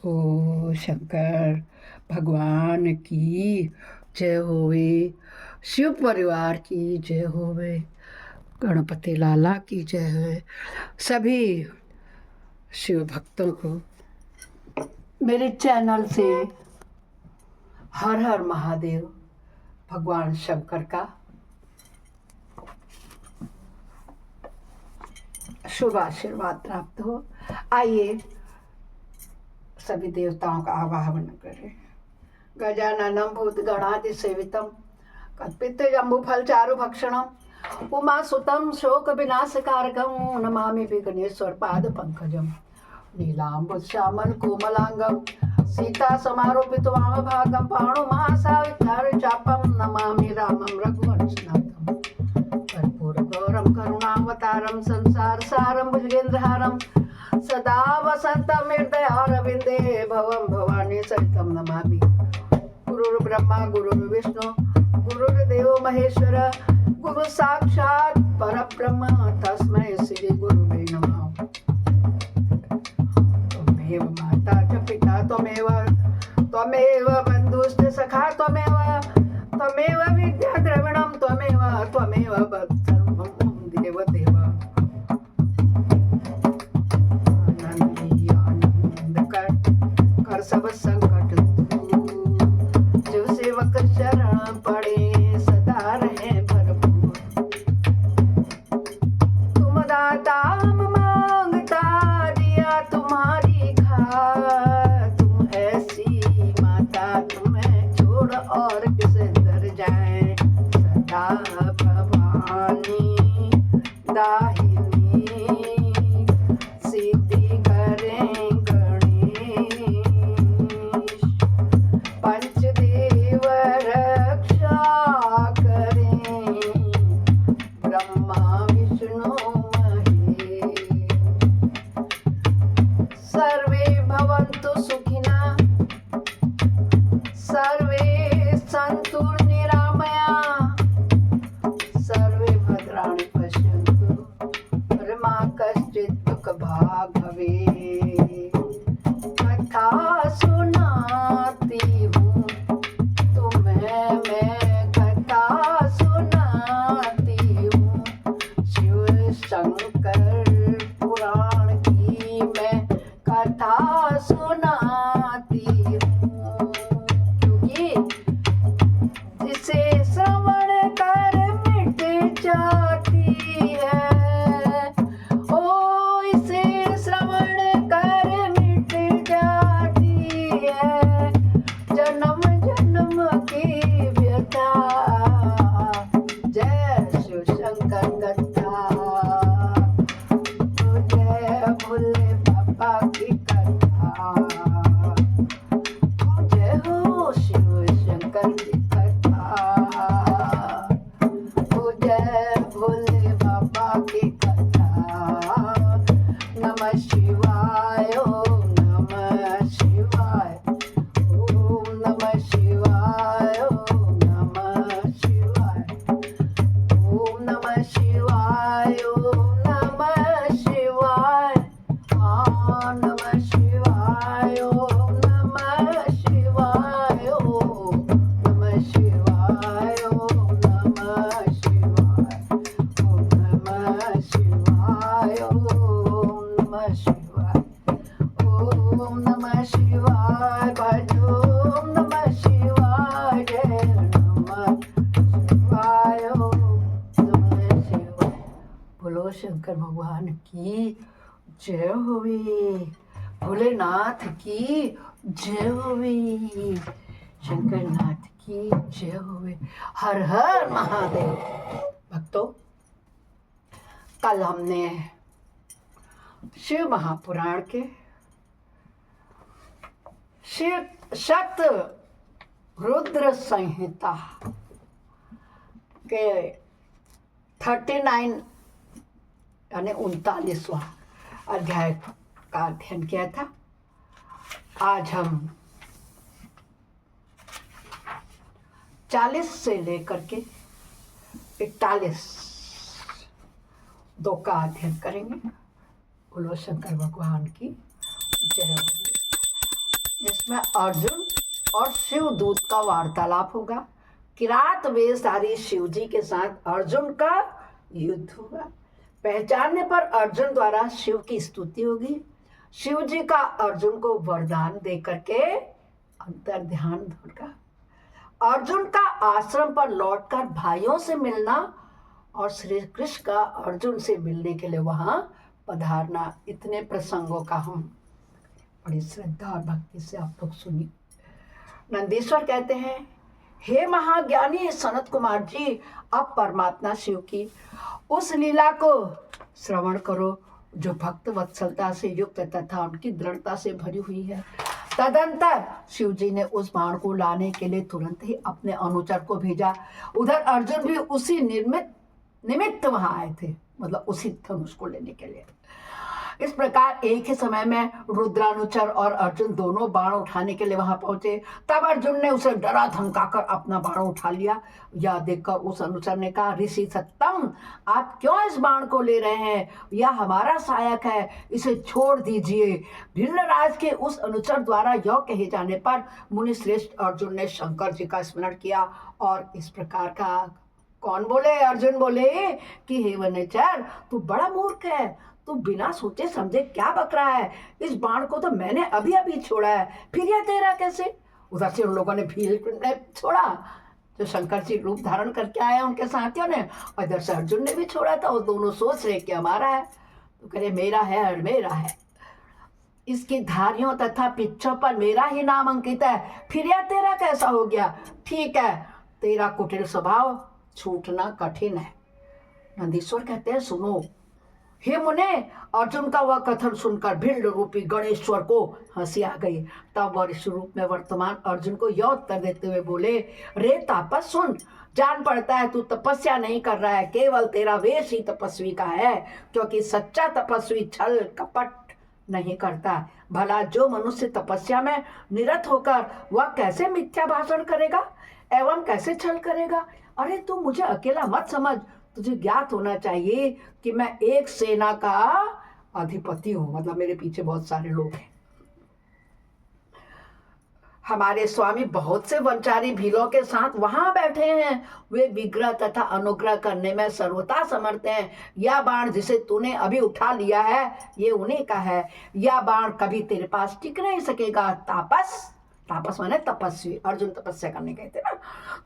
ओ शंकर भगवान की जय होवे, शिव परिवार की जय होवे, गणपति लाला की जय है। सभी शिव भक्तों को मेरे चैनल से हर हर महादेव, भगवान शंकर का शुभ आशीर्वाद प्राप्त हो। आइए सभी देवताओं का आवाहन करें। गजाननं भूतगणादि सेवितं कल्पितजम्बुफल चारुभक्षणं उमासुतं शोकविनाशकारकं नमामि विघ्नेश्वर पादपङ्कजं नीलाम्बुश्यामल कोमलांगं सीता समारोपित वामभागं पाणुमहासावित्राचापं नमामि रामं रघुवंशनाथं कर्पूरगौरं करुणावतारं संसारसारं भुजगेन्द्रहारं सदा वसन्तं हृदयारविन्दे भवं भवानी सहितं नमामि। गुरुर्ब्रह्मा गुरुर्विष्णु गुरुर्देवो महेश्वर गुरु साक्षात् परब्रह्म तस्मै श्री गुरुवे नमः। त्वमेव माता च पिता त्वमेव बन्धुश्च सखा त्वमेव विद्या द्रविणं त्वमेव सर्वं देवदेव। कर सब संकट जो सेवक शरण पड़े सदा रहे भरपूर। तुम दाता हम मांगता दिया तुम्हारी खा, तुम ऐसी माता तुम्हें छोड़ और किसे दर जाए। सदा भवानी दाहिनी सीधी करें पंचदेव रक्षा करें ब्रह्मा विष्णु महेश। सर्वे भवन्तु सुखिनः सर्वे सन्तु निरामया सर्वे भद्राणि पश्यन्तु मा कश्चित् दुःखभाग् भवेत्। कथा सुनाती हूँ तुम्हें मैं, कथा सुनाती हूँ शिव शंकर पुराण की मैं कथा सुनाती हूँ। क्योंकि जिसे श्रवण कर मिट जाती है, ओ इसे श्रवण कर मिट जाती है जन्म जन्म की व्यथा। जय शिव शंकर कथा, जय भोले बाबा की कथा, जय हो शिव शंकर की कथा, जय भोले बाबा की कथा। नमः शिवाय ओम नमः शिवाय ओम नमः शिवाय ओम नमः शिवाय ओम नमः शिवाय ओम नमः शिवाय नमः शिवाय ओम नमः शिवाय ओम नमः शिवाय ओम नमः शिवाय ओम नमः शिवाय ओम नमः शिवाय ओम नमः शिवाय भजो ओम नमः शिवाय जय नमः शिवाय ओम नमः शिवाय। बोलो शंकर भगवान की जय होवे, भोलेनाथ की जय होवे, शंकरनाथ की जय होवे। हर हर महादेव। भक्तों, कल हमने शिव महापुराण के शिव शत रुद्र संहिता के 39 यानी 39वां अध्याय का अध्ययन किया था। आज हम 40 से लेकर के 41 दो का अध्ययन करेंगे। बोलो शंकर भगवान की जय हो। इसमें अर्जुन और शिव दूत का वार्तालाप होगा। किरात वेशधारी शिव जी के साथ अर्जुन का युद्ध होगा। पहचानने पर अर्जुन द्वारा शिव की स्तुति होगी। शिव जी का अर्जुन को वरदान दे करके अंतर ध्यान होगा। अर्जुन का आश्रम पर लौटकर भाइयों से मिलना और श्री कृष्ण का अर्जुन से मिलने के लिए वहां पधारना। इतने प्रसंगों का हम बड़ी श्रद्धा और भक्ति से आप लोग सुनिए। नंदीश्वर कहते हैं, हे महाज्ञानी सनत कुमार जी, अब परमात्मा शिव की उस लीला को श्रवण करो जो भक्त वत्सलता से युक्त तथा उनकी दृढ़ता से भरी हुई है। तदंतर शिव जी ने उस बाण को लाने के लिए तुरंत ही अपने अनुचर को भेजा। उधर अर्जुन भी उसी निमित्त वहां आए थे, मतलब उसी धनुष को लेने के लिए। इस प्रकार एक ही समय में रुद्रानुचर और अर्जुन दोनों बाण उठाने के लिए वहां पहुंचे। तब अर्जुन ने उसे डरा धमकाकर अपना बाण उठा लिया। यह देखकर उस अनुचर ने कहा, ऋषि सत्तम, आप क्यों इस बाण को ले रहे हैं? यह हमारा सहायक है, इसे छोड़ दीजिए। भिल्लराज के उस अनुचर द्वारा यह कहे जाने पर मुनि श्रेष्ठ अर्जुन ने शंकर जी का स्मरण किया और इस प्रकार का। कौन बोले? अर्जुन बोले कि हे वनचर, तू बड़ा मूर्ख है, तू बिना सोचे समझे क्या बक रहा है? इस बाण को तो मैंने अभी अभी छोड़ा है, फिर यह तेरा कैसे? उधर से उन लोगों ने भील ने छोड़ा, जो शंकर जी रूप धारण करके आए उनके साथियों ने, और इधर से अर्जुन ने भी छोड़ा था। वो दोनों सोच रहे कि हमारा है, तो कह रहे मेरा है और मेरा है। इसकी धारियों तथा पिच्छों पर मेरा ही नाम अंकित है, फिर यह तेरा कैसा हो गया? ठीक है, तेरा कुटिल स्वभाव छूटना कठिन है। नंदीश्वर कहते हैं, सुनो हे मुने, अर्जुन का वह कथन सुनकर भिल्ल रूपी गणेश्वर को हंसी आ गई। तब वह ऋषि रूप में वर्तमान अर्जुन को यह उत्तर देते हुए बोले, रे तापस सुन, जान पड़ता है तू तपस्या नहीं कर रहा है, केवल तेरा वेश ही तपस्वी का है, क्योंकि सच्चा तपस्वी छल कपट नहीं करता। भला जो मनुष्य तपस्या में निरत होकर वह कैसे मिथ्या भाषण करेगा एवं कैसे छल करेगा? अरे तू मुझे अकेला मत समझ, तुझे ज्ञात होना चाहिए कि मैं एक सेना का अधिपति हूं, मतलब मेरे पीछे बहुत सारे लोग हैं। हमारे स्वामी बहुत से वंचारी भीलों के साथ वहां बैठे हैं। वे विग्रह तथा अनुग्रह करने में सर्वथा समर्थ हैं। यह बाण जिसे तूने अभी उठा लिया है, ये उन्हीं का है। यह बाण कभी तेरे पास टिक नहीं सकेगा। तापस माने तपस्वी, अर्जुन तपस्या करने गए थे ना।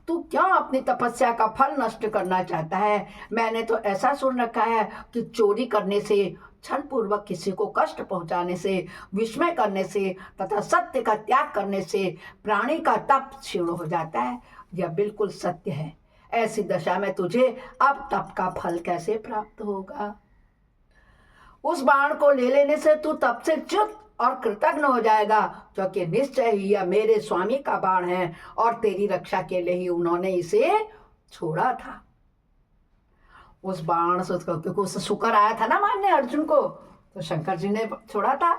तू क्यों अपनी तपस्या का फल नष्ट करना चाहता है? मैंने तो ऐसा सुन रखा है कि चोरी करने से, छल पूर्वक किसी को कष्ट पहुंचाने से, विस्मय करने से तथा सत्य का त्याग करने से प्राणी का तप क्षीण हो जाता है। यह बिल्कुल सत्य है। ऐसी दशा में तुझे अब तप का फल कैसे प्राप्त होगा? उस बाण को ले लेने से तू तप से च्युत और कृतज्ञ हो जाएगा, क्योंकि निश्चय ही यह मेरे स्वामी का बाण है और तेरी रक्षा के लिए ही उन्होंने इसे छोड़ा था। उस बाण से, क्योंकि उससे शुक्र आया था ना मारने अर्जुन को, तो शंकर जी ने छोड़ा था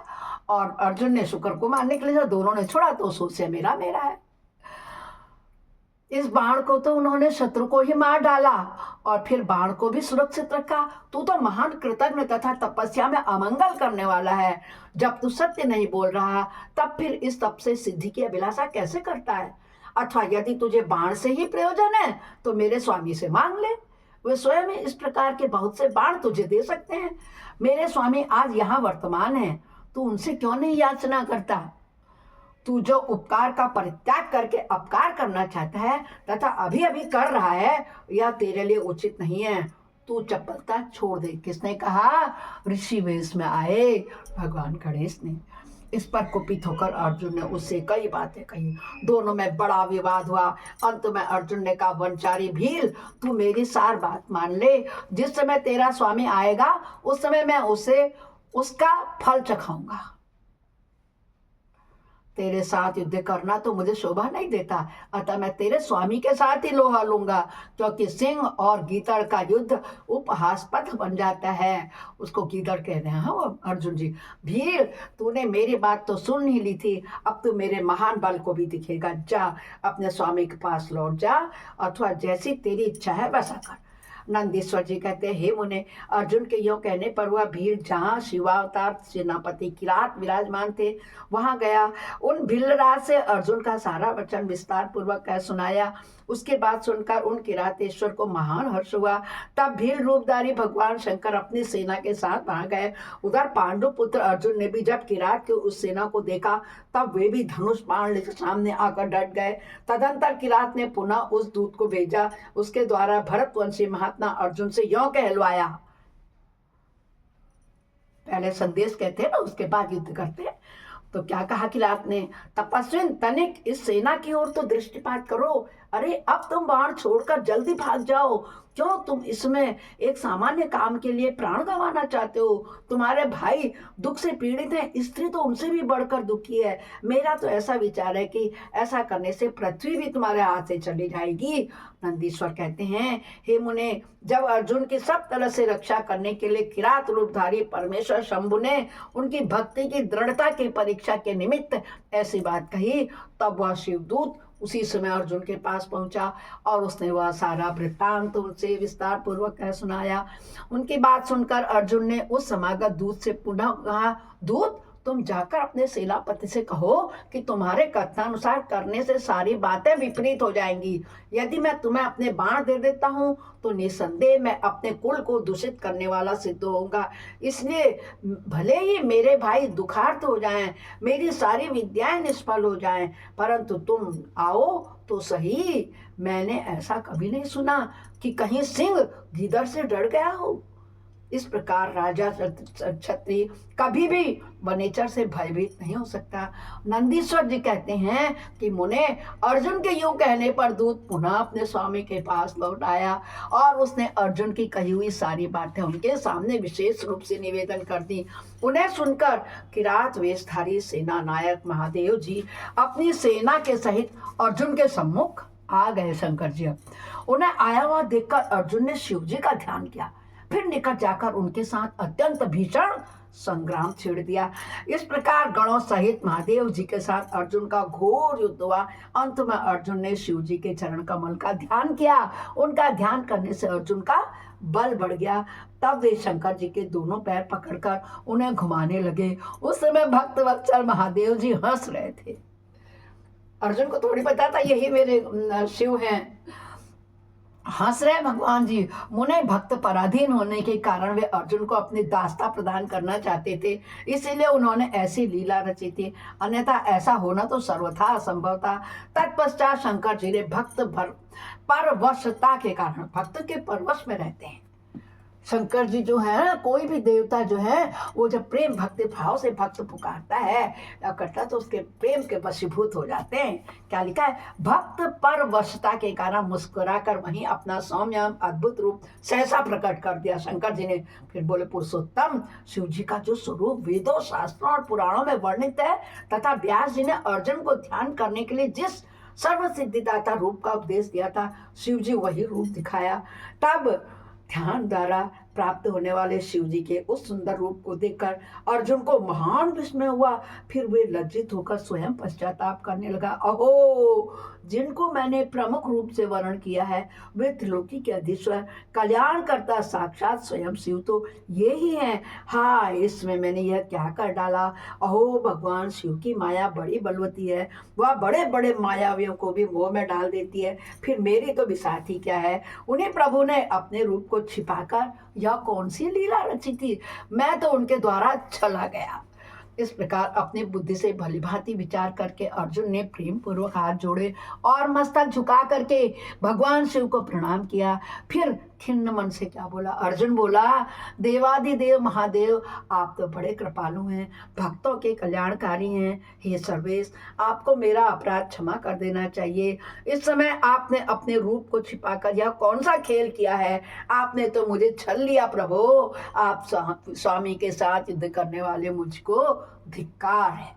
और अर्जुन ने शुक्र को मारने के लिए दोनों ने छोड़ा, तो सोचे मेरा है। इस बाण को तो उन्होंने शत्रु को ही मार डाला और फिर बाण को भी सुरक्षित रखा। तू तो महान कृतज्ञ तथा तपस्या में अमंगल करने वाला है। जब तू सत्य नहीं बोल रहा, तब फिर इस तप से सिद्धि की अभिलाषा कैसे करता है? अथवा यदि तुझे बाण से ही प्रयोजन है तो मेरे स्वामी से मांग ले, वे स्वयं इस प्रकार के बहुत से बाण तुझे दे सकते हैं। मेरे स्वामी आज यहाँ वर्तमान है, तू उनसे क्यों नहीं याचना करता? तू जो उपकार का परित्याग करके अपकार करना चाहता है तथा अभी अभी कर रहा है, यह तेरे लिए उचित नहीं है। तू चपलता छोड़ दे। किसने कहा? ऋषि वेश में आए भगवान गणेश ने। इस पर कुपित होकर अर्जुन ने उससे कई बातें कही। दोनों में बड़ा विवाद हुआ। अंत में अर्जुन ने कहा, वंचारी भील, तू मेरी सार बात मान ले। जिस समय तेरा स्वामी आएगा उस समय मैं उसे उसका फल चखाऊंगा। तेरे साथ युद्ध करना तो मुझे शोभा नहीं देता, अतः मैं तेरे स्वामी के साथ ही लोहा लूंगा, क्योंकि सिंह और गीदड़ का युद्ध उपहासपद बन जाता है। उसको गीदड़ कह रहे हैं वो अर्जुन जी। भीड़, तूने मेरी बात तो सुन ही ली थी, अब तू मेरे महान बल को भी दिखेगा। जा अपने स्वामी के पास लौट जा, अथवा जैसी तेरी इच्छा है वैसा कर। नंदीश्वर जी कहते हैं, हे मुने, अर्जुन के यों कहने पर वह भीड़ जहाँ शिवावतार सेनापति किरात विराजमान थे वहां गया। उन भीलराज से अर्जुन का सारा वचन विस्तार पूर्वक कह सुनाया। उसके बाद सुनकर उन किरातेश्वर को महान हर्ष हुआ। तब भील रूपधारी भगवान शंकर अपनी सेना के साथ वहां गए। उधर पांडु पुत्र अर्जुन ने भी जब किरात की उस सेना को देखा तब वे भी धनुष बाण लेकर सामने आकर डट गए। तदंतर किरात ने पुनः उस दूत को भेजा। उसके द्वारा भरतवंशी महात्मा अर्जुन से यों कहलवाया, पहले संदेश कहते हैं ना, उसके बाद युद्ध करते हैं। तो क्या कहा किरात ने, तपस्विन तनिक इस सेना की ओर तो दृष्टिपात करो। अरे अब तुम बाण छोड़कर जल्दी भाग जाओ। क्यों तुम इसमें एक सामान्य काम के लिए प्राण गंवाना चाहते हो? तुम्हारे भाई दुख से पीड़ित हैं, स्त्री तो उनसे भी बढ़कर दुखी है। मेरा तो ऐसा विचार है कि ऐसा करने से पृथ्वी भी तुम्हारे हाथ से चली जाएगी। नंदीश्वर कहते हैं, हे मुने, जब अर्जुन की सब तरह से रक्षा करने के लिए किरात रूपधारी परमेश्वर शंभु ने उनकी भक्ति की दृढ़ता की परीक्षा के निमित्त ऐसी बात कही, तब वह शिवदूत उसी समय अर्जुन के पास पहुंचा और उसने वह सारा वृत्तांत उनसे विस्तार पूर्वक कह सुनाया। उनकी बात सुनकर अर्जुन ने उस समागत दूत से पुनः कहा, दूत, तुम जाकर अपने सेनापति से कहो कि तुम्हारे कथनानुसार करने से सारी बातें विपरीत हो जाएंगी। यदि मैं तुम्हें अपने बाण दे देता हूँ तो निसंदेह मैं अपने कुल को दूषित करने वाला सिद्ध होऊंगा। इसलिए भले ही मेरे भाई दुखार्त हो जाएं, मेरी सारी विद्याएं निष्फल हो जाएं, परंतु तुम आओ तो सही। मैंने ऐसा कभी नहीं सुना कि कहीं सिंह गीदड़ से डर गया हो। इस प्रकार राजा क्षत्रिय कभी भी वनेचर से भयभीत नहीं हो सकता। नंदीश्वर जी कहते हैं कि मुने, अर्जुन के यूं कहने पर दूत पुनः अपने स्वामी के पास लौट आया और उसने अर्जुन की कही हुई सारी बातें उनके सामने विशेष रूप से निवेदन कर दी। उन्हें सुनकर किरात वेशधारी सेना नायक महादेव जी अपनी सेना के सहित अर्जुन के सम्मुख आ गए। शंकर जी, उन्हें आया हुआ देखकर अर्जुन ने शिव जी का ध्यान किया, फिर निकट जाकर उनके साथ अत्यंत भीषण संग्राम छेड़ दिया। इस प्रकार गणों सहित महादेव जी के साथ अर्जुन का घोर युद्ध हुआ। अंत में अर्जुन ने शिव जी के चरण कमल का ध्यान किया। उनका ध्यान करने से अर्जुन का बल बढ़ गया। तब वे शंकर जी के दोनों पैर पकड़कर उन्हें घुमाने लगे। उस समय भक्त वत्सल महादेव जी हंस रहे थे। अर्जुन को थोड़ी पता था यही मेरे शिव हैं। हंस रहे भगवान जी। मुने भक्त पराधीन होने के कारण वे अर्जुन को अपनी दास्ता प्रदान करना चाहते थे, इसीलिए उन्होंने ऐसी लीला रची थी, अन्यथा ऐसा होना तो सर्वथा असंभव था। तत्पश्चात शंकर जी ने भक्त परवशता के कारण, भक्त के परवश में रहते हैं। शंकर जी जो है, कोई भी देवता जो है वो जब प्रेम भक्ति भाव से भक्त पुकारता है या करता तो उसके प्रेम के वशीभूत हो जाते हैं। क्या लिखा है, भक्त परवशता के कारण मुस्कुराकर वहीं अपना सौम्य अद्भुत रूप सहसा प्रकट कर दिया। शंकर जी ने फिर बोले, पुरुषोत्तम, शिव जी का जो स्वरूप वेदों शास्त्रों और पुराणों में वर्णित है तथा व्यास जी ने अर्जुन को ध्यान करने के लिए जिस सर्व सिद्धिदाता रूप का उपदेश दिया था, शिव जी वही रूप दिखाया। तब ध्यान द्वारा प्राप्त होने वाले शिव जी के उस सुंदर रूप को देखकर अर्जुन को महान विस्मय हुआ। फिर वे लज्जित होकर स्वयं पश्चाताप करने लगा। अहो, जिनको मैंने प्रमुख रूप से वर्णन किया है वे त्रिलोकी के अधीश्वर कल्याण करता साक्षात स्वयं शिव तो ये ही हैं। हाँ, इसमें मैंने यह क्या कर डाला। अहो, भगवान शिव की माया बड़ी बलवती है, वह बड़े बड़े मायावियों को भी मोह में डाल देती है। फिर मेरी तो बिसाती क्या है। उन्हीं प्रभु ने अपने रूप को छिपाकर यह कौन सी लीला रची थी, मैं तो उनके द्वारा चला गया। इस प्रकार अपनी बुद्धि से भलीभांति विचार करके अर्जुन ने प्रेम पूर्वक हाथ जोड़े और मस्तक झुका करके भगवान शिव को प्रणाम किया। फिर खिन्न मन से क्या बोला, अर्जुन बोला, देवादिदेव महादेव, आप तो बड़े कृपालु हैं, भक्तों के कल्याणकारी हैं। हे सर्वेश, आपको मेरा अपराध क्षमा कर देना चाहिए। इस समय आपने अपने रूप को छिपाकर यह कौन सा खेल किया है। आपने तो मुझे छल लिया प्रभु। आप स्वामी के साथ युद्ध करने वाले मुझको धिक्कार है।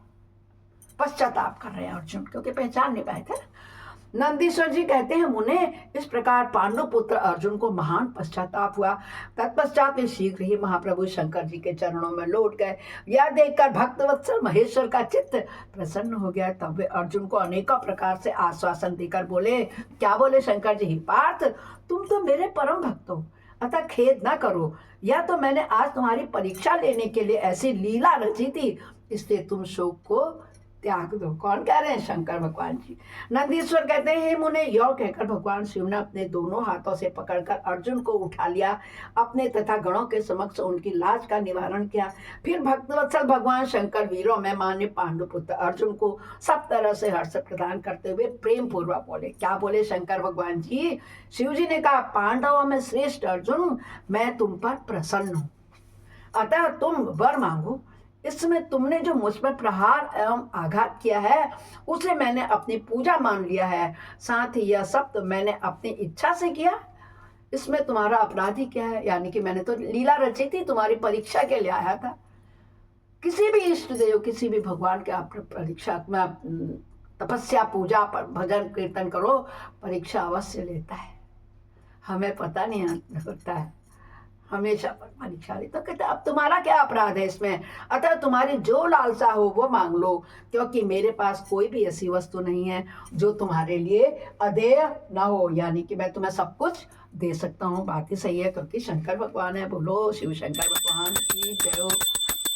पश्चाताप कर रहे हैं अर्जुन, क्योंकि पहचान नहीं पाए थे। नंदीश्वर जी कहते हैं, मुने, इस प्रकार पांडु पुत्र अर्जुन को महान पश्चाताप हुआ। तत्पश्चात वे शीघ्र ही महाप्रभु शंकर जी के चरणों में लौट गए। यह देखकर भक्तवत्सल महेश्वर का चित्त प्रसन्न हो गया। तब वे अर्जुन को अनेकों प्रकार से आश्वासन देकर बोले। क्या बोले शंकर जी, पार्थ, तुम तो मेरे परम भक्त हो, अतः खेद न करो, या तो मैंने आज तुम्हारी परीक्षा लेने के लिए ऐसी लीला रची थी, इसलिए तुम शोक को त्याग दो। कौन कह रहे हैं? शंकर भगवान जी। नंदीश्वर कहते हैं, हे मुने, यौ कहकर भगवान शिव ने अपने दोनों हाथों से पकड़कर अर्जुन को उठा लिया, अपने तथा गणों के समक्ष उनकी लाज का निवारण किया। फिर भक्तवत्सल भगवान शंकर वीरों में मान्य पांडुपुत्र अर्जुन को सब तरह से हर्ष प्रदान करते हुए प्रेम पूर्वक बोले। क्या बोले शंकर भगवान जी? शिव जी ने कहा, पांडवों में श्रेष्ठ अर्जुन, मैं तुम पर प्रसन्न हूं, अतः तुम वर मांगो। इसमें तुमने जो मुझ पर प्रहार एवं आघात किया है, उसे मैंने अपनी पूजा मान लिया है। साथ ही यह सब तो मैंने अपनी इच्छा से किया। इसमें तुम्हारा अपराध ही क्या है? यानी कि मैंने तो लीला रची थी, तुम्हारी परीक्षा के लिए आया था। किसी भी इष्ट देव, किसी भी भगवान के आप परीक्षा में तपस्या, पूजा, पर भजन कीर्तन करो, परीक्षा अवश्य लेता है। हमें पता नहीं होता है, हमेशा परीक्षा ली। तो कहते अब तुम्हारा क्या अपराध है इसमें? अतः तुम्हारी जो लालसा हो वो मांग लो, क्योंकि मेरे पास कोई भी ऐसी वस्तु नहीं है जो तुम्हारे लिए अदेय ना हो। यानी कि मैं तुम्हें सब कुछ दे सकता हूँ। बात ही सही है, क्योंकि शंकर भगवान है। बोलो शिव शंकर भगवान की जय हो।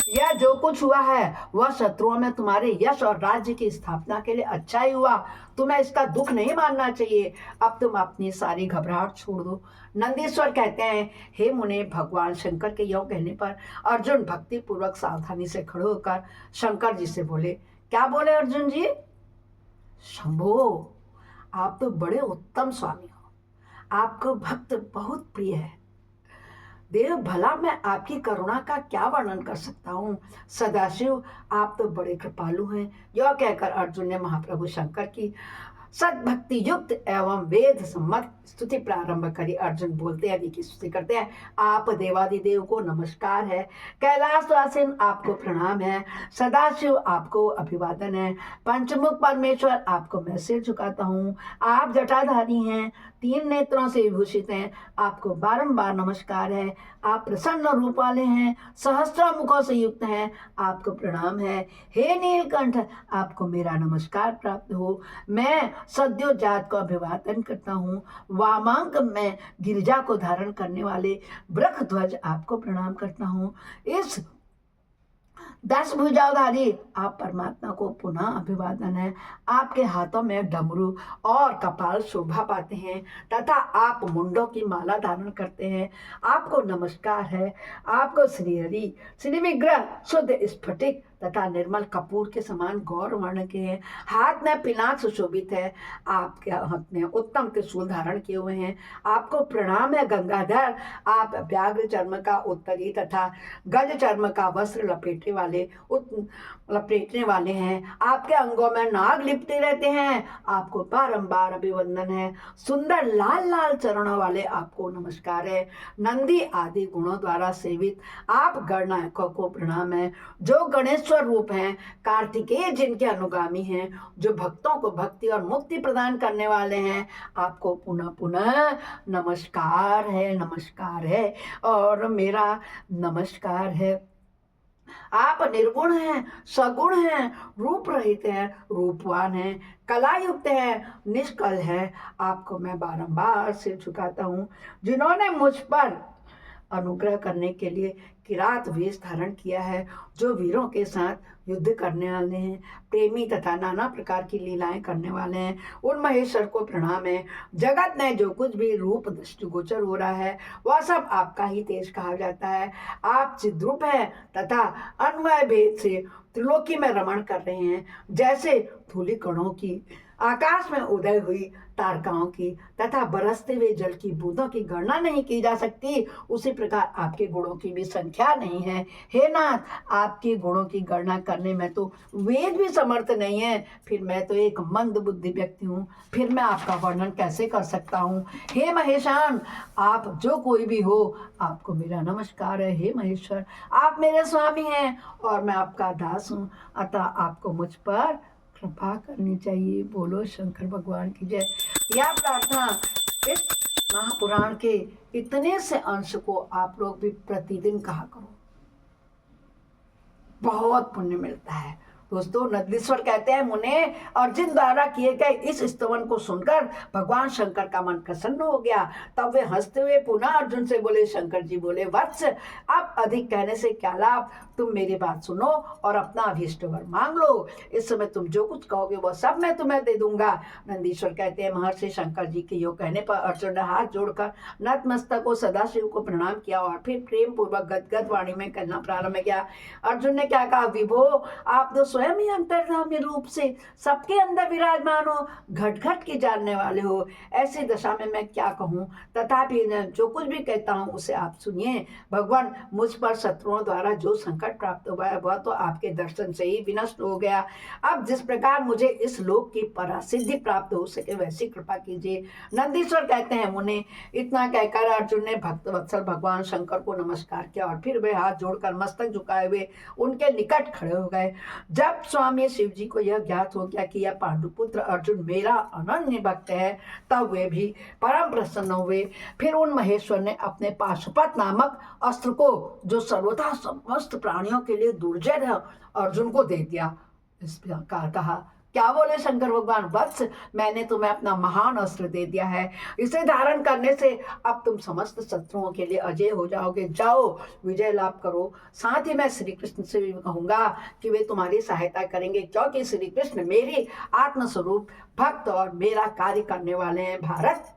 यह जो कुछ हुआ है वह शत्रुओं में तुम्हारे यश और राज्य की स्थापना के लिए अच्छा ही हुआ। तुम्हें इसका दुख नहीं मानना चाहिए। अब तुम अपनी सारी घबराहट छोड़ दो। नंदीश्वर कहते हैं, हे मुने, भगवान शंकर के योग कहने पर अर्जुन भक्ति पूर्वक सावधानी से खड़े होकर शंकर जी से बोले। क्या बोले अर्जुन जी? शंभो, आप तो बड़े उत्तम स्वामी हो, आपको भक्त बहुत प्रिय है। देव भला मैं आपकी करुणा का क्या वर्णन कर सकता हूँ। सदाशिव, आप तो बड़े कृपालु हैं। यह कहकर अर्जुन ने महाप्रभु शंकर की सद्भक्ति युक्त एवं वेद सम्मत स्तुति प्रारंभ करी। अर्जुन बोलते हैं, आदि की स्तुति करते हैं। आप देवादिदेव को नमस्कार है, कैलाशवासिन आपको प्रणाम है, सदाशिव आपको अभिवादन है, पंचमुख परमेश्वर आपको मैं सिर झुकाता हूँ। आप जटाधारी हैं, 3 नेत्रों से विभूषित हैं, आपको बारंबार नमस्कार है। आप प्रसन्न रूप वाले हैं, सहस्त्र मुखों से युक्त हैं, आपको प्रणाम है। हे नीलकंठ, आपको मेरा नमस्कार प्राप्त हो। मैं सद्यो जात को अभिवादन करता हूँ। वामांक में गिरिजा को धारण करने वाले वृख ध्वज आपको प्रणाम करता हूँ। इस 10 भुजाधारी आप परमात्मा को पुनः अभिवादन है। आपके हाथों में डमरू और कपाल शोभा पाते हैं तथा आप मुंडों की माला धारण करते हैं। आपको नमस्कार है। आपको श्रीहरि श्री विग्रह शुद्ध स्फटिक तथा निर्मल कपूर के समान गौर वर्ण के हैं। हाथ में पिनाक सुशोभित है। आपके हाथ में उत्तम त्रिशूल धारण किए हुए हैं। आपको प्रणाम है गंगाधर। आप व्याघ्र चर्म का उत्तरी तथा गज चर्म का वस्त्र लपेटने वाले हैं। आपके अंगों में नाग लिपटे रहते हैं। आपको बारंबार अभिवंदन है। सुंदर लाल लाल चरणों वाले आपको नमस्कार है। नंदी आदि गुणों द्वारा सेवित आप गणनायकों को प्रणाम है, जो गणेश्वर रूप हैं, कार्तिकेय जिनके अनुगामी हैं, जो भक्तों को भक्ति और मुक्ति प्रदान करने वाले हैं। आपको पुनः पुनः नमस्कार है, नमस्कार है और मेरा नमस्कार है। आप निर्गुण हैं, सगुण हैं, रूप रहित हैं, रूपवान हैं, कला युक्त हैं, निष्कल हैं। आपको मैं बारंबार सिर झुकाता हूँ। जिन्होंने मुझ पर अनुग्रह करने के लिए किरात वेश धारण किया है, जो वीरों के साथ युद्ध करने वाले हैं, प्रेमी तथा नाना प्रकार की लीलाएं करने वाले हैं, उन महेश्वर को प्रणाम है। जगत में जो कुछ भी रूप दृष्टिगोचर हो रहा है वह सब आपका ही तेज कहा जाता है। आप चिद्रूप हैं तथा अन्वय भेद से त्रिलोकी में रमण कर रहे हैं। जैसे धूलि कणों की आकाश में उदय हुई तारकाओं की तथा बरसते हुए जल की बूंदों की गणना नहीं की जा सकती, उसी प्रकार आपके गुणों की भी संख्या नहीं है। हे नाथ, आपके गुणों की गणना करने में तो वेद भी समर्थ नहीं है। फिर मैं तो एक मंद बुद्धि व्यक्ति हूँ, फिर मैं आपका वर्णन कैसे कर सकता हूँ। हे महेशान, आप जो कोई भी हो, आपको मेरा नमस्कार है। हे महेश्वर, आप मेरे स्वामी हैं और मैं आपका दास हूँ, अतः आपको मुझ पर कृपा करनी चाहिए। बोलो शंकर भगवान की जय। यह प्रार्थना इस महापुराण के इतने से अंश को आप लोग भी प्रतिदिन कहा करो, बहुत पुण्य मिलता है। दोस्तों, नंदीश्वर कहते हैं, मुने अर्जुन द्वारा किए गए इस स्तवन को सुनकर भगवान शंकर का मन प्रसन्न हो गया। तब वे हंसते हुए पुनः अर्जुन से बोले, शंकर जी बोले, वत्स, अब अधिक कहने से क्या लाभ, तुम मेरी बात सुनो और अपना अभीष्ट वर मांग लो। इस समय तुम जो कुछ कहोगे वह सब मैं तुम्हें दे दूंगा। नंदीश्वर कहते हैं, महर्षि शंकर जी के योग कहने पर अर्जुन ने हाथ जोड़कर नतमस्तक को सदाशिव को प्रणाम किया और फिर प्रेम पूर्वक गदगद वाणी में कहना प्रारंभ किया। अर्जुन ने क्या कहा, विभो, आप तो स्वयं ही अंतर्यामी रूप से सबके अंदर विराजमान हो, घट घट की जानने वाले हो। ऐसी दशा में मैं क्या कहूँ, तथापि जो कुछ भी कहता हूँ उसे आप सुनिए। भगवान, मुझ पर शत्रुओं द्वारा जो संकट प्राप्त हुआ है वह तो आपके दर्शन से ही विनष्ट हो गया। अब जिस प्रकार मुझे इस लोक की परासिद्धि प्राप्त हो सके वैसी कृपा कीजिए। नंदीश्वर कहते हैं, मुने, इतना कहकर अर्जुन ने भक्त वत्सल भगवान शंकर को नमस्कार किया और फिर वे हाथ जोड़कर मस्तक झुकाए हुए उनके निकट खड़े हो गए। जब स्वामी शिव जी को यह ज्ञात हो गया कि यह पांडुपुत्र अर्जुन मेरा अनन्य भक्त है, तब वे भी परम प्रसन्न हुए। फिर उन महेश्वर ने अपने पाशुपत नामक अस्त्र को, जो सर्वथा समस्त प्राणियों के लिए दुर्जय है, अर्जुन को दे दिया। इस प्रकार कहा, क्या बोले शंकर भगवान, वत्स, मैंने तुम्हें अपना महान अस्त्र दे दिया है। इसे धारण करने से अब तुम समस्त शत्रुओं के लिए अजय हो जाओगे। जाओ, विजय लाभ करो। साथ ही मैं श्री कृष्ण से भी कहूंगा कि वे तुम्हारी सहायता करेंगे, क्योंकि श्री कृष्ण मेरी आत्मस्वरूप भक्त और मेरा कार्य करने वाले हैं। भारत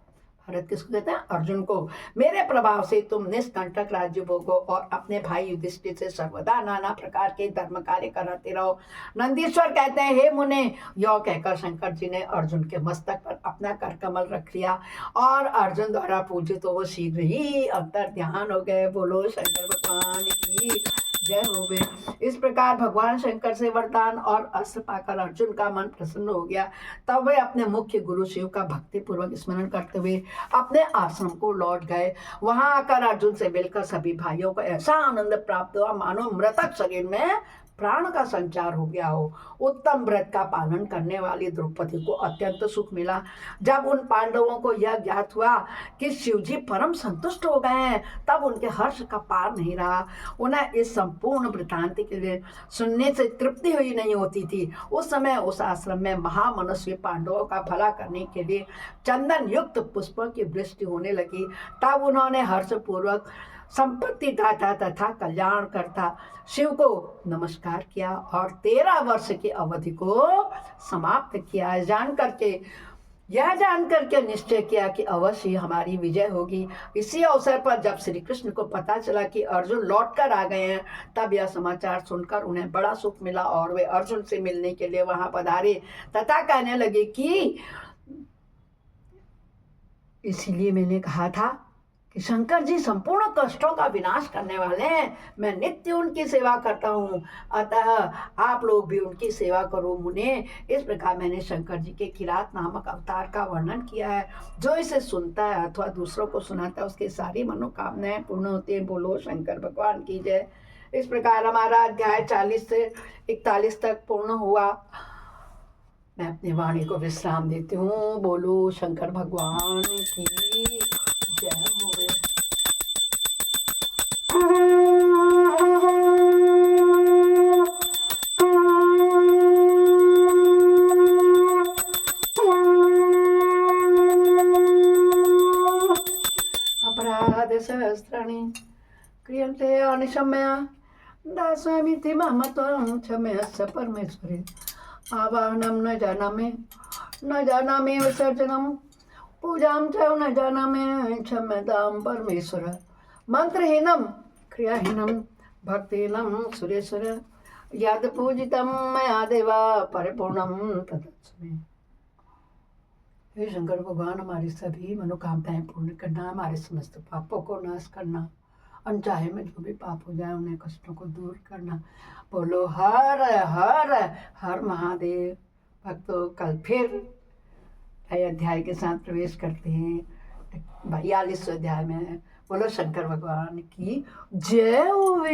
किसको कहते हैं, अर्जुन को। मेरे प्रभाव से तुम निष्कंटक राज्य भोगो और अपने भाई युधिष्ठिर से सर्वदा नाना प्रकार के धर्म कार्य कराते रहो। नंदीश्वर कहते हैं, हे मुने, यह कहकर शंकर जी ने अर्जुन के मस्तक पर अपना कर कमल रख लिया और अर्जुन द्वारा पूजित तो वो शीघ्र ही अंतर ध्यान हो गए। बोलो शंकर भगवान की जय हो गए। इस प्रकार भगवान शंकर से वरदान और अस्त्र पाकर अर्जुन का मन प्रसन्न हो गया। तब वे अपने मुख्य गुरु शिव का भक्ति पूर्वक स्मरण करते हुए अपने आश्रम को लौट गए। वहां आकर अर्जुन से मिलकर सभी भाइयों को ऐसा आनंद प्राप्त हुआ मानो मृतक शरीर में प्राण का संचार हो गया हो। उत्तम व्रत का पालन करने वाली द्रौपदी को अत्यंत सुख मिला। जब उन पांडवों को यह ज्ञात हुआ कि शिवजी परम संतुष्ट हो गए हैं, तब उनके हर्ष का पार नहीं रहा। उन्हें इस संपूर्ण वृतांत के लिए सुनने से तृप्ति हुई नहीं होती थी। उस समय उस आश्रम में महामनस्वी पांडवों का भला करने के लिए चंदन युक्त पुष्पों की वृष्टि होने लगी। तब उन्होंने हर्षपूर्वक संपत्ति दाता तथा कल्याण करता शिव को नमस्कार किया और 13 वर्ष की अवधि को समाप्त किया। यह जान करके निश्चय किया कि अवश्य ही हमारी विजय होगी। इसी अवसर पर जब श्री कृष्ण को पता चला कि अर्जुन लौट कर आ गए हैं, तब यह समाचार सुनकर उन्हें बड़ा सुख मिला और वे अर्जुन से मिलने के लिए वहां पधारे तथा कहने लगे कि इसीलिए मैंने कहा था कि शंकर जी संपूर्ण कष्टों का विनाश करने वाले हैं। मैं नित्य उनकी सेवा करता हूँ, अतः आप लोग भी उनकी सेवा करो मुने। इस प्रकार मैंने शंकर जी के किरात नामक अवतार का वर्णन किया है। जो इसे सुनता है अथवा दूसरों को सुनाता है, उसकी सारी मनोकामनाएं पूर्ण होती हैं। बोलो शंकर भगवान की जय। इस प्रकार हमारा अध्याय 40 से 41 तक पूर्ण हुआ। मैं अपनी वाणी को विश्राम देती हूँ। बोलो शंकर भगवान की जय हो गए। अपराध सहस्राणि क्रियन्ते अनिशम्या दास्वामीति मम त्वं क्षम्यस्व परमेश्वरे। आवाहनं न जानामि विसर्जनं पूजां च न जानामि क्षम्यतां परमेश्वर। मंत्रहीनं क्रियाहीनं भक्तिहीनं सुरेश्वर। यद् पूजितं मया देवा परिपूर्णं तदस्मि। हे शंकर भगवान, हमारी सभी मनोकामनाएं पूर्ण करना, हमारे समस्त पापों को नाश करना, अनचाहे में जो भी पाप हो जाए उन्हें कष्टों को दूर करना। बोलो हर हर हर महादेव। भक्तों, कल फिर नए अध्याय के साथ प्रवेश करते हैं 42वें अध्याय में। बोलो शंकर भगवान की जय हो।